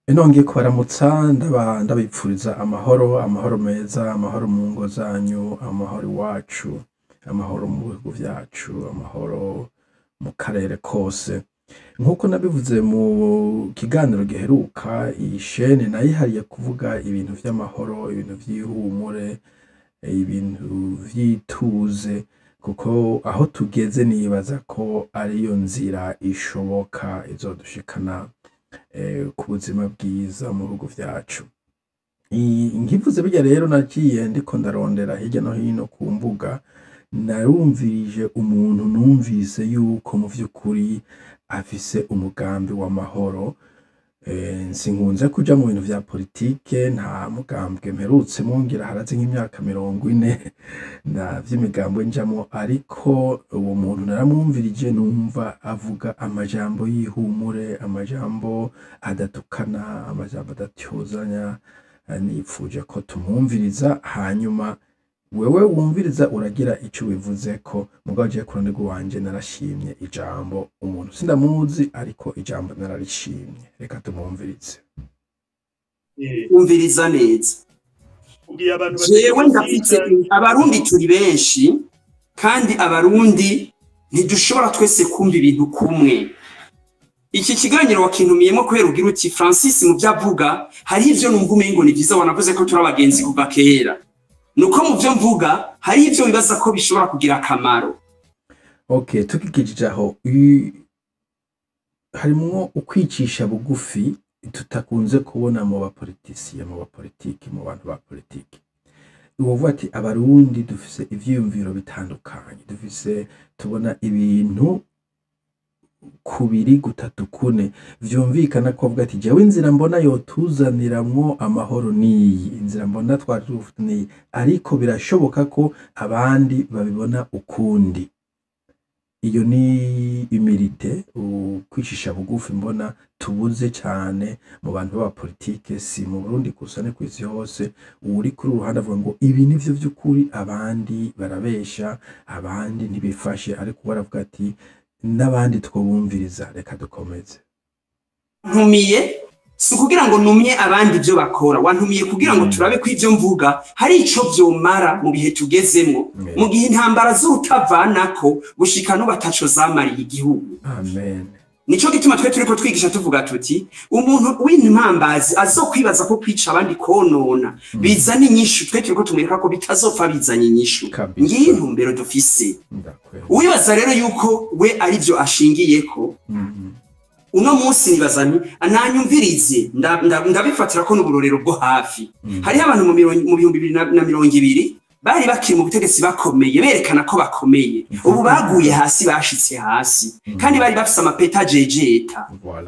Nongeye kubaramutsa ndabipfuriza amahoro meza, amahoro mu ngo zanyu, amahoro iwacu, amahoro mu bihugu vyacu, amahoro mu karere kose. Nk'uko nabivuze mu kiganiro giheruka, iyi shene nayihariye kuvuga ibintu vy'amahoro, ibintu vy'ihumure, ibintu vy'ituze, kuko aho tugeze nibaza ko ariyo nzira ishoboka izodushikana ku buzima bwiza mu bihugu vyacu. Nkivuze birya rero nagiye ndiko ndarondera hirya no hino ku mbuga, narumvirije umuntu numvise yuko mu vy'ukuri afise umugambi w'amahoro. Sinkunze kuja mu bintu vya politike, nta mugambwe mperutsemwo ngira haraze nk'imyaka 40 nta vy'imigambwe njamwo, ariko uwo muntu naramwumvirije numva avuga amajambo y'ihumure, amajambo adatukana, amajambo adatyozanya. Nipfuje ko tumwumviriza, hanyuma wewe wumviriza uragira ico ubivuzeko. Mugabo jewe ku ruhande rwanje narashimye ijambo umuntu sindamuzi, ariko ijambo nararishimye. Reka tumwumvirize. Umviriza neza. Jewe ndafite abarundi turi benshi, kandi abarundi ntidushobora twese kumva ibintu kumwe. Iki kiganiro wakintumiyemo kubera ugira uti Francis mu vyavuga hari ivyo numva umengo ni vyiza, wanavuze ko turi abagenzi kuva kera. Nuko mu vyo mvuga hari ivyo bibaza ko bishobora kugira akamaro. Okay, tukikijije aho harimwo ukwicisha bugufi tutakunze kubona mu bapolitisiye, mu bapolitiki, mu bantu ba politiki. Uvuga ati abarundi dufise ivyiyumviro bitandukanye, tubona ibintu kubiri gutatu kune, vyumvikana ko avuga ati jewe inzira mbona yotuzaniramwo amahoro niyi, inzira mbona twari, ariko birashoboka ko abandi babibona ukundi. Iyo ni imirite, ukwicisha bugufi mbona tubuze cyane mu bantu b'aba politike, si mu Burundi gusa ne kw'isi hose. Uri kuri uruhande avuga ngo ibi nivyo vy'ukuri, abandi barabesha, abandi ntibifashe, ariko baravuga ati n'abandi twobumviriza. Reka dukomeze. Ntumiye si kugira ngo numye abandi ivyo bakora, wantumiye kugira ngo turabe ko ivyo mvuga hari ico vyomara mu bihe tugezemwo, mu gihe intambara z'urutavanako gushika no bataco zamariye igihugu. Amen. Nico gituma twe turiko twigisha tuvuga tuti umuntu w'intambambazi azokwibaza ko kwica abandi konona bizana inyishu. Twe turiko tumwereka ko bitazopfa bizana inyishu. Ngiyi intumbero dufise. Uwibaza rero yuko we arivyo ashingiyeko, uno munsi nibaza nti ananyumvirize, ndabifatira ko n'uburorero bwo hafi. Hariho abantu mu 2020 bari bakiri mu butegetsi bakomeye, berekana ko bakomeye, ubu baguye hasi, bashitse hasi, kandi bari bafise amapeta jejeta.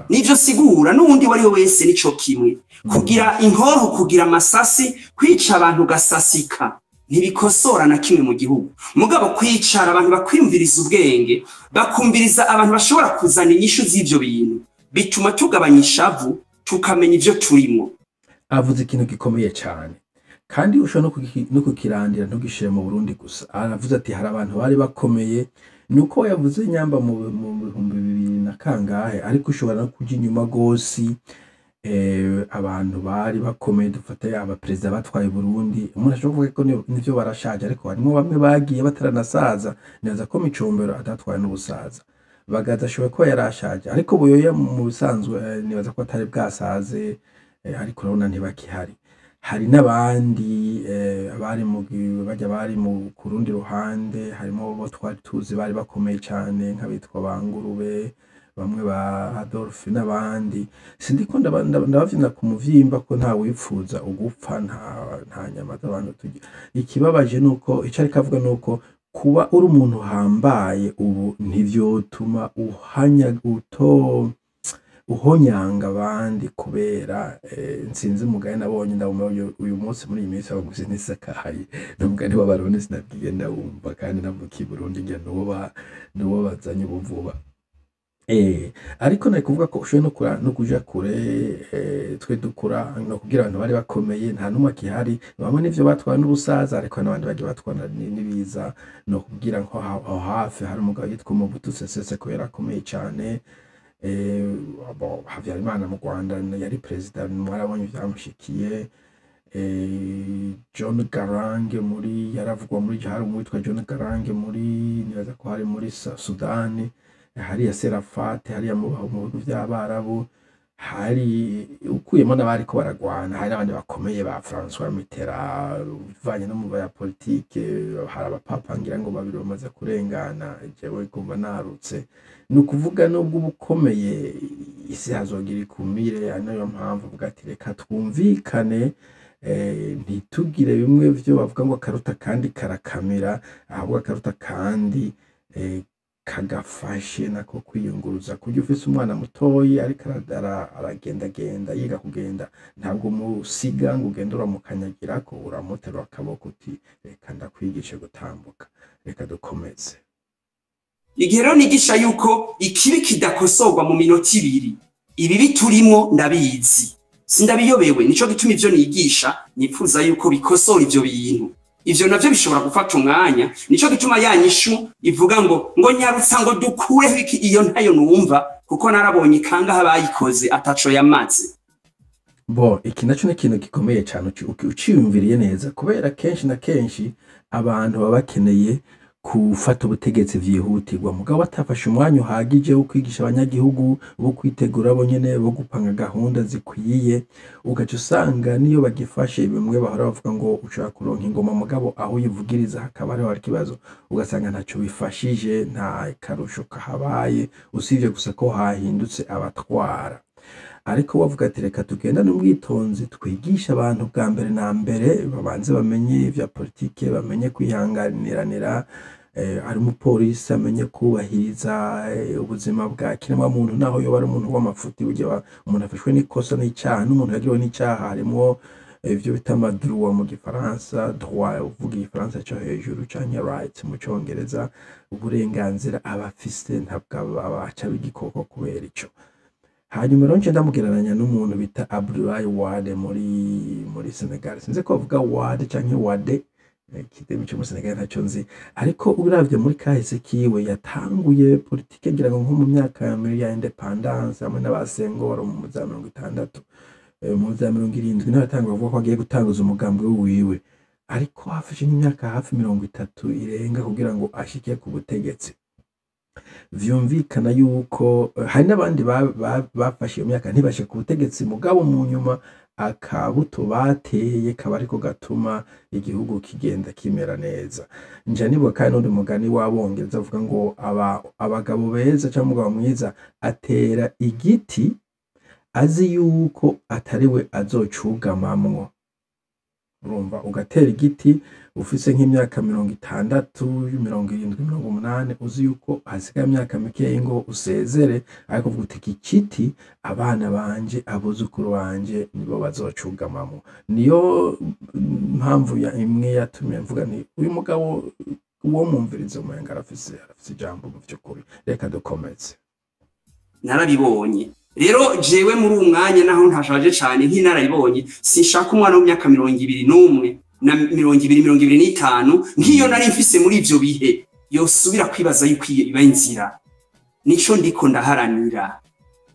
Nivyo sigura n'uwundi wari wese nico kimwe. Kugira inkoho, kugira amasasi, kwica abantu gasasika ntibikosora na kimwe mu gihugu. Mugabo kwicara abantu bakwimviriza ubwenge, bakumviriza abantu bashobora kuzana inyishu z'ivyo bintu, bituma tugabanya ishavu, tukamenya ivyo turimo. Avuze ikintu gikomeye cyane, kandi ushobora no kukirandira ntugishire mu Burundi gusa. Aravuze ati hari abantu bari bakomeye, nuko yavuze nyamba mu 2000 na kangahe, ariko ushobora no kuja inyuma gosi. Abantu bari bakomeye, dufata aba president batwaye Burundi, umuntu ashobora kuvuga ko nivyo barashaje, ariko harimo bamwe bagiye bataranasaza. Neza ko Micombero atatwaye n'ubusaza, Bagaza ashoboye ko yarashaje, ariko Buyoya mu bisanzwe nibaza ko atari bwasaze, ariko urabona ntibakihari. Hari n'abandi bari mu kurundi ruhande, harimo bo twari tuzi bari bakomeye cyane nk'abitwa Bangurube, bamwe ba Adolphe n'abandi. Sindiko ndabavyina ku muvyimba ko nta wipfuza ugupfa, nta nyama z'abantu tugira. Ikibabaje nuko ico ariko avuga nuko kuba uri umuntu hambaye ubu ntivyotuma uhonyanga abandi, kubera nsinzi umugani nabonye ndawumenya uyu munsi muri iyi minsi abaguze n'isakaye, n'umugani w'abarundi sinabwiye ndawumva, kandi navukiye i Burundi ngira nuwo bazanye ubuvuba. Ariko nari kuvuga ko ushoboye no kuja kure, twe dukura no kugira abantu bari bakomeye, nta numwe akihari. Bamwe nivyo batwaye n'ubusaza, ariko n'abandi bagiye batwana n'ibiza. No kugira ngo aho hafi hari umugabo yitwa Mobutu Sese Seko yarakomeye cyane, Habyarimana mu Rwanda yari perezida mwarabonye vyamushikiye. John Garang muri yaravugwa muri hari umwitwa John Garang muri nibaza ko hari muri Sudani, hariya Serafate hariya mu bihugu vy'Abarabu, hari ukuyemo n'abari ko baragwana, hari n'abandi bakomeye ba François Mitterrand uvanye no mu baya politike, hari abapapa ngira ngo babiri bamaze kurengana, jewe kumva narutse. Ni ukuvuga nubwo ubukomeye isi hazogira ikumire, ari nayo mpamvu uvuga ati reka twumvikane, ntitugire bimwe vyo bavuga ngo akaruta kandi karakamira, ahubwo akaruta kandi kagafashe nako kwiyunguruza. Kurya ufise umwana mutoyi ariko aragendagenda yiga kugenda, ntabwo musiga ngo ugende uramukanyagirako, uramuterura akaboko uti reka ndakwigishe gutambuka, reka dukomeze. Igihe rero nigisha yuko ikibi kidakosorwa mu minota 2, ibibi turimo ndabizi sindabiyobewe, nico gituma ivyo nigisha nipfuza yuko bikosora ivyo bintu. Ivyo navyo bishobora gufata umwanya, nico gituma yanyishu ivuga ngo nyarutsa ngo dukureho iki, iyo ntayo numva kuko narabonye ikanga habayikoze ataco yamaze. Iki naco ni ikintu gikomeye cyane uciyumviriye neza, kubera kenshi na kenshi abantu baba bakeneye kufata ubutegetsi vyihutirwa, mugabo batafashe umwanya uhagije wo kwigisha abanyagihugu, bo kwitegura bo nyene, bo gupanga gahunda zikwiye. Ugaca usanga niyo bagifashe bimwe bahora bavuga ngo ushaka kuronka ingoma, mugabo aho uyivugiriza hakaba hariho ikibazo, ugasanga ntaco bifashije, nta karusho kahabaye, usivye gusa ko hahindutse abatwara. Ariko bavuga ati reka tugendane ubwitonzi, twigisha abantu bwa mbere na mbere, babanze bamenye ivya politike, bamenye kwihanganiranira, ari umupolisi amenye kubahiriza ubuzima bwa kiremwa muntu, naho yoba ari umuntu w'amafuti, burya umuntu afashwe n'ikosa n'icyaha, n'umuntu yagiriwe n'icyaha harimwo ivyo bita droit mu gifaransa, droit uvuga igifaransa cyo hejuru canke right mu congereza, uburenganzira abafise ntabwo abaca b'igikoko kubera ico. Hanyuma rero nje ndamugereranya n'umuntu bita Abdoulaye Wade muri Senegal, sinzi ko bavuga Wade canke Wade, kidemi cyo mu Senegal ntacyo nzi, ariko uravye muri kahise kiwe yatanguye politike ngira ngo nko mu myaka ya independence hamwe n'abasengoro mu za 60, mu za 70 niho yatangura kuvuga ko agiye gutanguza umugambi wiwe, ariko hafashe imyaka hafi 30 irenga kugira ngo ashike ku butegetsi. Vyumvikana yuko hari n'abandi bafashe iyo myaka ntibashe ku butegetsi, mugabo mu nyuma akabuto bateye kaba ariko gatuma igihugu kigenda kimera neza. Nje nibuka kandi n'undi mugani w'Abongereza avuga ngo abagabo beza cyangwa umugabo mwiza atera igiti azi yuko atariwe azocugamamwo. Urumva, ugatera igiti ufise nk'imyaka 60, 70, 80, uzi yuko hasigaye imyaka mikeyi ngo usezere, ariko uvuga uti kiti abana banje abuzukuru banje nibo bazocugamamo. Niyo mpamvu imwe yatumye mvuga ni uyu mugabo uwo mumvirizo umenga arafise ijambo mu by'ukuri. Reka dukomeze. Narabibonye rero jewe muri umwanya naho ntashaje cyane ntinarabibonye, sinshaka umwana w'imyaka 21 na 20-25 nk'iyo nari mfise muri ivyo bihe yosubira kwibaza yuko iba inzira. Nico ndiko ndaharanira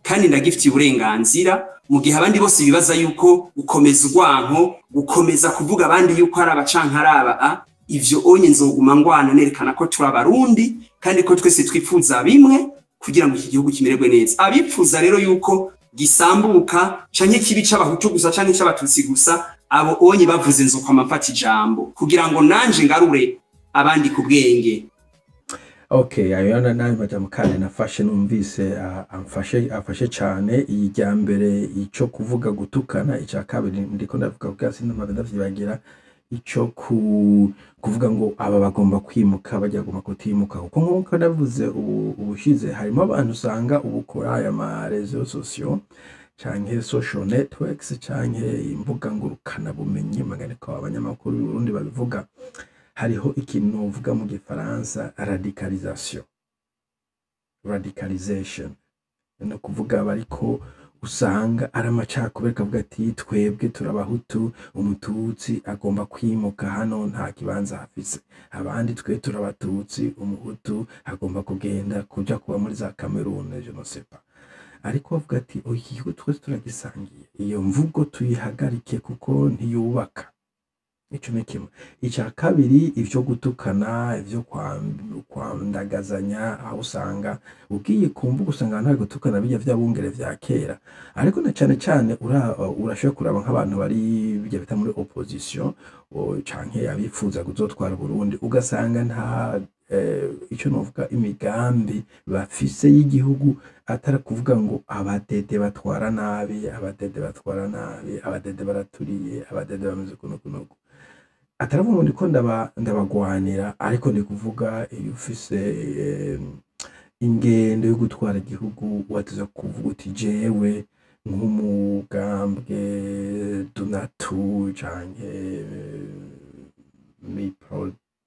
kandi ndagifitiye uburenganzira, mu gihe abandi bose bibaza yuko gukomeza urwanko, gukomeza kuvuga abandi yuko ari abacankaraba, ivyo onye nzoguma ngwana nerekana ko turi abarundi kandi ko twese twifuza bimwe kugira ngo iki gihugu kimererwe neza. Abipfuza rero yuko gisambuka canke kibi c'abahutu gusa canke c'abatutsi gusa, abo onye bavuze nzo kwa mafata ijambo kugira ngo nanje ngarure abandi ku bwenge. Okay, ayona nawe majambo kandi nafashe numvise afashe cyane. Iyi jya mbere ico kuvuga gutukana, ica kabiri ndiko ndavuga bwasi ndavyibagira ico kuvuga ngo aba bagomba kwimuka bajya guma kutimuka, kuko nkuko navuze ubushize harimo abantu usanga ubukora aya ma réseaux sociaux canke social networks canke imbuga ngurukana bumenyi magane ko abanyamakuru b'u Burundi babivuga, hariho ikintu uvuga mu gifaransa radicalization, no kuvuga bariko usanga ari amacakubiri kavuga ati twebwe turabahutu, umututsi agomba kwimuka hano nta kibanza hafise, abandi twe turabatutsi umuhutu agomba kugenda kuja kuba muri za Cameroon, je ne sais pas. ariko bavuga ati igihugu twese turagisangiye, iyo mvugo tuyihagarike kuko ntiyubaka. Ico ni kimwe. Ica kabiri, ivyo gutukana, ivyo kwandagazanya, aho usanga ugiye ku mbuga usanga nta gutukana bijya vy'abungere vya kera, ariko na cane cane urashobora kuraba nk'abantu bari bijya bita muri opposition canke abifuza kuzotwara Burundi, ugasanga nta ico novuga imigambi bafise y'igihugu atari kuvuga ngo abadede batwara nabi, abadede batwara nabi, abadede baraturiye, abadede bameze kuno. Ataravuga ngo ndiko ndabagwanira, ariko ndi kuvuga iyo ufise ingendo yo gutwara igihugu watuza kuvuga uti jewe nk'umugambwe Dunatu canke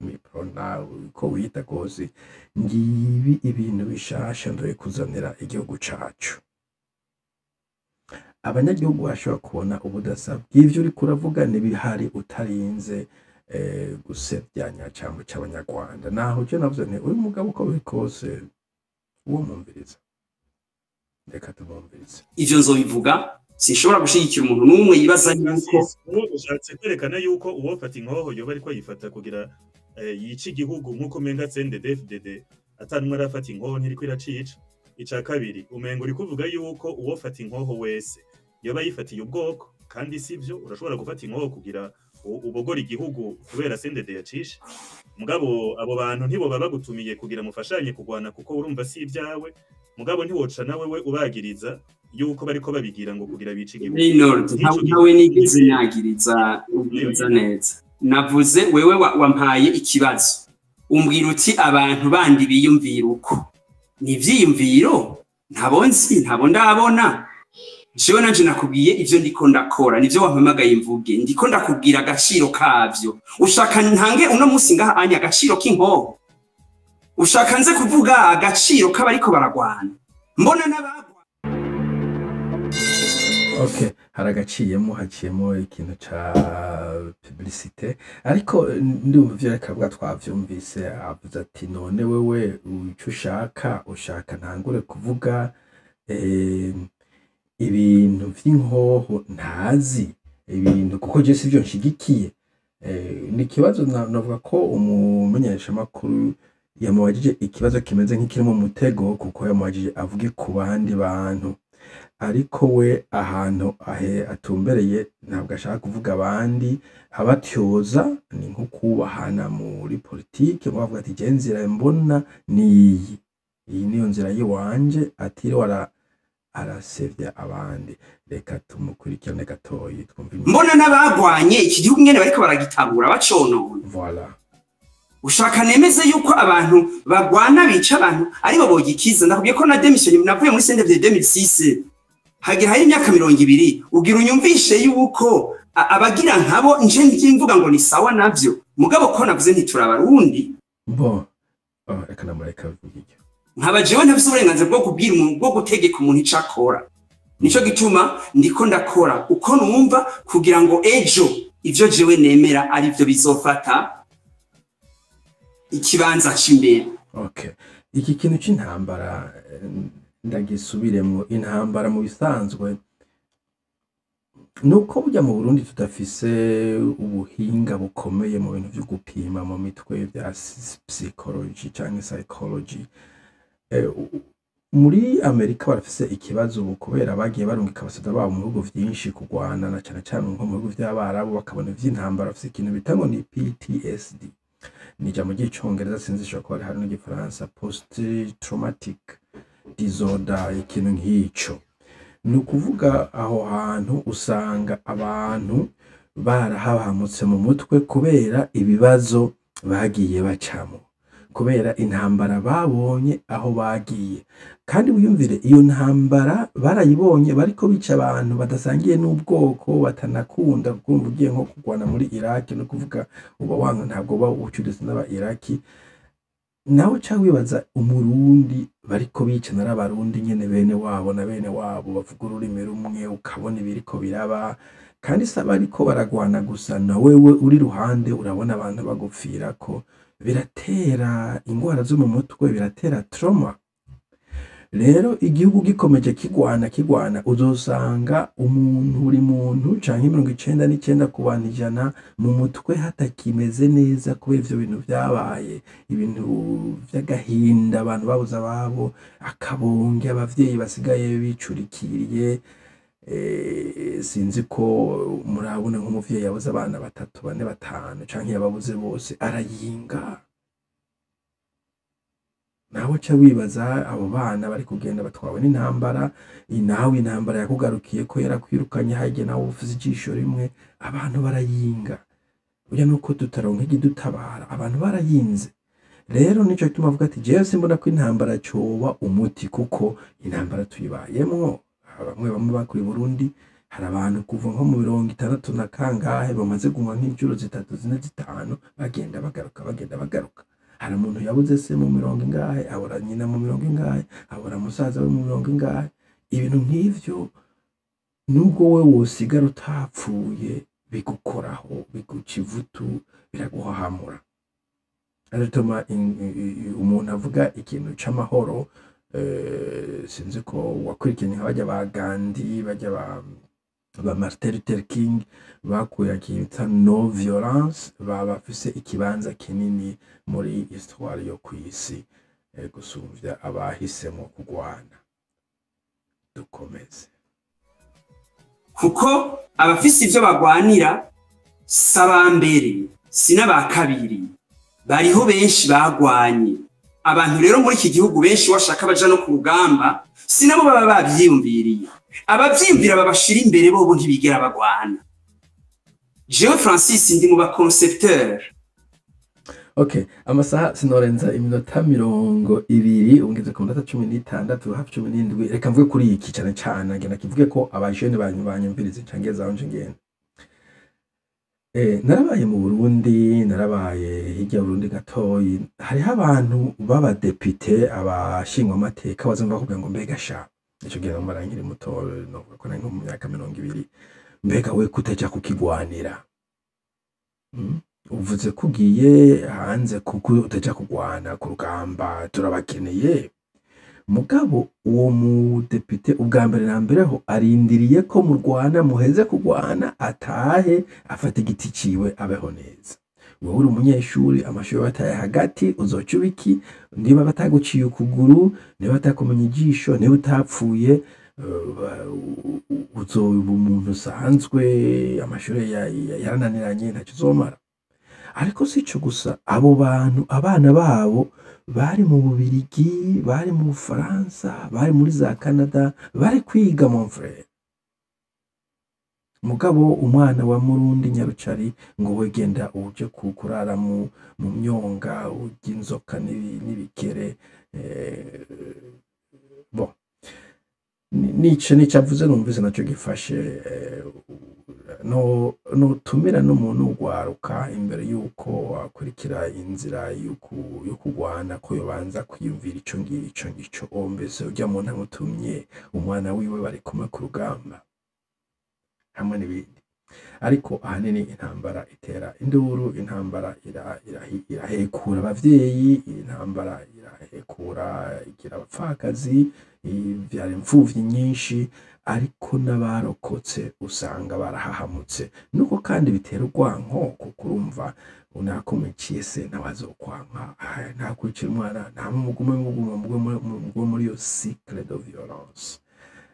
mipro nawe ko wita kose, ngibi ibintu bishasha ndoye kuzanira igihugu cacu. Abanyagihugu bashobora kubona ubudasa bw'ivyo uriko uravuga n'ibihari utarinze gusebyanya cyangwa cy'abanyarwanda. Naho je navuze nti uyu mugabo uko biri kose uwo mwumviriza, reka tumwumvirize. Ivyo nzobivuga, sinshobora gushigikira umuntu n'umwe yibaza yuko ushatse kwerekana yuko uwofata inkoho yoba ariko yifata kugira yica igihugu nk'uko umenga CNDD-FDD atanumwe arafata inkoho ntiriko iracica. Ica kabiri, umengo uri kuvuga yuko uwofata inkoho wese yoba yifatiye ubwoko, kandi sivyo. Urashobora gufata inkoho kugira ubogora igihugu kubera CNDD yacisha. Mugabo abo bantu ntiboba bagutumiye kugira mufashanye kugwana kuko urumva si ibyawe. Mugabo ntiwoca nawe we ubagiriza yuko bariko babigira ngo kugira bice igihugu. Nawe nigeze nagiriza ubwiza neza. Navuze wewe wampaye ikibazo, umbwira uti abantu bandi biyumvira uko. Ni ivyiyumviro ntabo ndabona. Jewe nanje nakubwiye ivyo ndiko ndakora, nivyo wampamagaye imvuge, ndiko ndakubwira agaciro kavyo. Ushaka ntange uno musi ngaha anya agaciro k'inkoho? Ushaka nze kuvuga agaciro k'abariko baragwana? Mbona n'abagwa. Okay, haragaciyemo haciyemo ikintu ca publicité, ariko ndumva ivyo reka bwa twavyumvise. Avuze ati none wewe icyo ushaka ntangure kuvuga ibintu vy'inkoho ntazi ibintu kuko je sivyo nshigikiye. Ni kibazo navuga ko umumenyesha makuru yamubajije ikibazo kimeze nk'ikiri mu mutego, kuko yamubajije avuge ku bandi bantu, ariko we ahantu atumbereye ntabwo ashaka kuvuga abandi abatyoza. Ni nko kubahana muri politike, bavuga ati je nzira mbona iyi niyo nzira yiwanje, atiriwe arasevya abandi. Reka tumukurikirane gatoyi twumve. Mbona n'abagwanye iki gihugu nyene bariko baragitabura baconona. Voilà. Ushaka nemeze yuko abantu bagwana bica abantu aribo bogikiza? Ndakubwiye ko na demission navuye muri CNDD 2006 hagira hari imyaka 20, ugira unyumvishe yuko abagira nkabo nje ndimvuga ngo ni sawa navyo, mugabo ko navuze nti turabarundi. Bon, reka namureka vuga. Nkaba jewe ntafise uburenganzira bwo kubwira umuntu, bwo gutegeka umuntu ico akora. Nico gituma ndiko ndakora uko numva kugira ngo ejo ivyo jewe nemera ari byo bizofata ikibanza c'imbere. Okay, iki kintu c'intambara ndagisubiremwo. Intambara mu bisanzwe nuko burya mu Burundi tudafise ubuhinga bukomeye mu bintu vyo gupima mu mitwe bya psychology canke psychology. Muri Amerika barafise ikibazo kubera bagiye barungika abasada babo mu bihugu vyinshi kugwana, na cyane cyane nko mu bihugu vy'abarabu, bakabona ivy'intambara bafise ikintu bita ngo ni PTSD. Ni jambo ry'icongereza sinzi shoko ari hari n'igifaransa, post traumatic disorder, ikintu nk'ico. Ni ukuvuga aho hantu usanga abantu barahahamutse mu mutwe kubera ibibazo bagiye bacamo, kubera intambara babonye aho bagiye. Kandi wiyumvire iyo ntambara barayibonye bariko bica abantu badasangiye n'ubwoko, batanakunda. Kumva ugiye nko kugwana muri Iraki, no kuvuga uba wanga ntabwo ba ucudese n'aba Iraki, nawe ca wibaza umurundi bariko bica n'abarundi nyene bene wabo na bene wabo bavuga ururimi rumwe, ukabona ibiriko biraba. Kandi saba ariko baragwana gusa, na wewe uri ruhande urabona abantu bagupfirako. Biratera ingwara zo mu mutwe, biratera trauma. rero igihugu gikomeje kigwana uzosanga buri muntu canke 99 ku bantu 100 mu mutwe hatakimeze neza kubera ivyo bintu vyabaye, ibintu vy'agahinda, abantu babuze ababo, akabonge, abavyeyi basigaye bicurikiriye. Sinzi ko murabona nk'umuvyeyi yabuze abana 3, 4, 5 canke yababuze bose arayinga. Nawe ca wibaza abo bana bari kugenda batwawe n'intambara, nawe intambara yakugarukiye ko yarakwirukanye hage nawe ufise ijisho rimwe, abantu barayinga. Burya nuko tutaronka ikidutabara, abantu barayinze. Rero nico gituma avuga ati jewe simbona ko intambara coba umuti, kuko intambara tuyibayemwo. Bamwe bakuri Burundi hari abantu kuva nko mu 60 na kangahe bamaze gumwa nk'injuro 3, 4, 5 bagenda bagaruka. Hari umuntu yabuze se mu 70 ingahe, abura nyina mu 70 ingahe, abura musaza we mu 70 ingahe. Ibintu nk'ivyo nubwo we wosigara utapfuye bigukoraho, biguca ivutu, biraguhahamura. Arituma umuntu avuga ikintu c'amahoro, sinzi ko wakurikiranye nk'abajya ba Gandhi, bajya ba Martin Luther King bakuye akita no violence, bafise ikibanza kinini muri histoire yo kwisi gusumvya abahisemo kugwana. Dukomeze kuko abafise ivyo bagwanira saba mbere sinaba kabiri, bariho benshi bagwanye. Abantu rero muri iki gihugu benshi washaka baja no ku rugamba sinabo baba bavyiyumviriye, abavyiyumvira babashira imbere bo ntibigera bagwana. Jewe Francis ndi mu ba concepteur. Okay, amasaha sinorenza iminota 20 ungeze ku minota 16 hafi 17. Reka mvuge kuri iki cyane cyane agenda kivuge ko abajene banyumvirize cange zaonje ngene. Narabaye mu Burundi, narabaye hirya Burundi gatoyi, hariho abantu baba député, abashingwa amateka bazumva kuvuga ngo mbega sha ico gihe marangire muto no ko nko mu myaka 20, mbega we kuteja kukigwanira. Uvuze kugiye hanze kuko uteja kugwana ku rugamba, turabakeneye. Mugabo uwo mu député ubwa mbere na mbere ho arindiriye ko mu Rwanda muheze kugwana, atahe afata igiti ciwe abeho neza. Wowe uri umunyeshuri, amashuri bataye hagati, uzocubiki niba bataguciye ukuguru, niba batakumenya ijisho, niba utapfuye, uzoba umuntu usanzwe, amashuri yarananiranye ntacyo uzomara. Ariko sico gusa, abo bantu abana babo bari mu Bubirigi, bari mu Bufaransa, bari muri za Canada, bari kwiga mon frère. Mugabo umwana wa Murundi Nyarucari ngo wegenda uje kukurara mu myonga, urya inzoka n'ibikere. Bon, nico avuze numvise naco gifashe. No tumira n'umuntu ugwaruka imbere yuko akurikira inzira yo kugwana, ko yobanza kwiyumvira ico ngicyo mbese ujya mu ntamutumye umwana wiwe bari kumwe ku rugamba hamwe n'ibindi. Ariko ahanini intambara itera induru, intambara irahekura abavyeyi, intambara irahekura igira abapfakazi, ivyara imfuvyi nyinshi, ariko n'abarokotse usanga barahahamutse. Nuko kandi bitera urwanko, kuko urumva unakomekiye se nawazokwanka, nakwicira umwana ntamugume muri yo cycle de violence.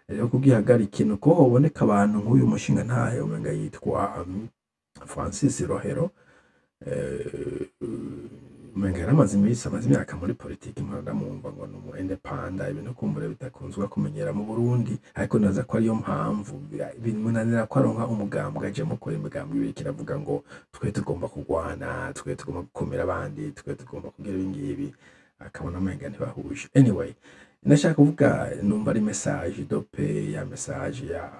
Rero kugihagarika nuko hoboneka abantu nk'uyu mushinga ntahe umenga yitwa Francis Rohero, umenga yaramaze imyaka muri politiki, ndamwumva ngo ni umu independent, ibintu kumbure bitakunzwe kumenyera mu Burundi, ariko naza ko ariyo mpamvu bimunanira ko aronka umugambwe aje mu kora imigambwe ibiri kiravuga ngo twe tugomba kugwana, twe tugomba gukomera abandi, twe tugomba kugira ibingibi, akabona amenga ntibahuje. Anyway, nashaka kuvuga numva ari message dope, ya message ya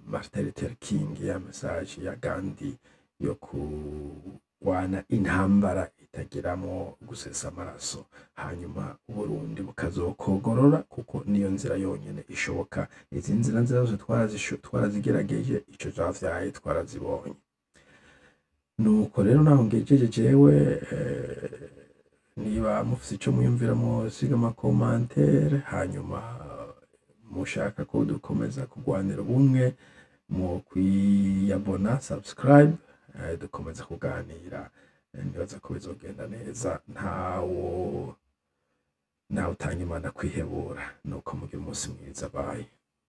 Martin Luther King, ya message ya Gandhi yo kugwana intambara itagiramo gusesa amaraso, hanyuma Burundi bukazokogorora, kuko niyo nzira yonyene ishoboka. Izi nzira zose twarazigerageje, ico javyaye twarazibonye. Nuko rero naho ngejeje jewe niba mufise ico mwiyumvira musiga amakomantere, hanyuma mushaka ko dukomeza kurwanira ubumwe mu kwiyabona subscribe, dukomeza kuganira, nibaza ko bizogenda neza, ntawe utanga Imana kwihebura. Nuko mugira umunsi mwiza, bye.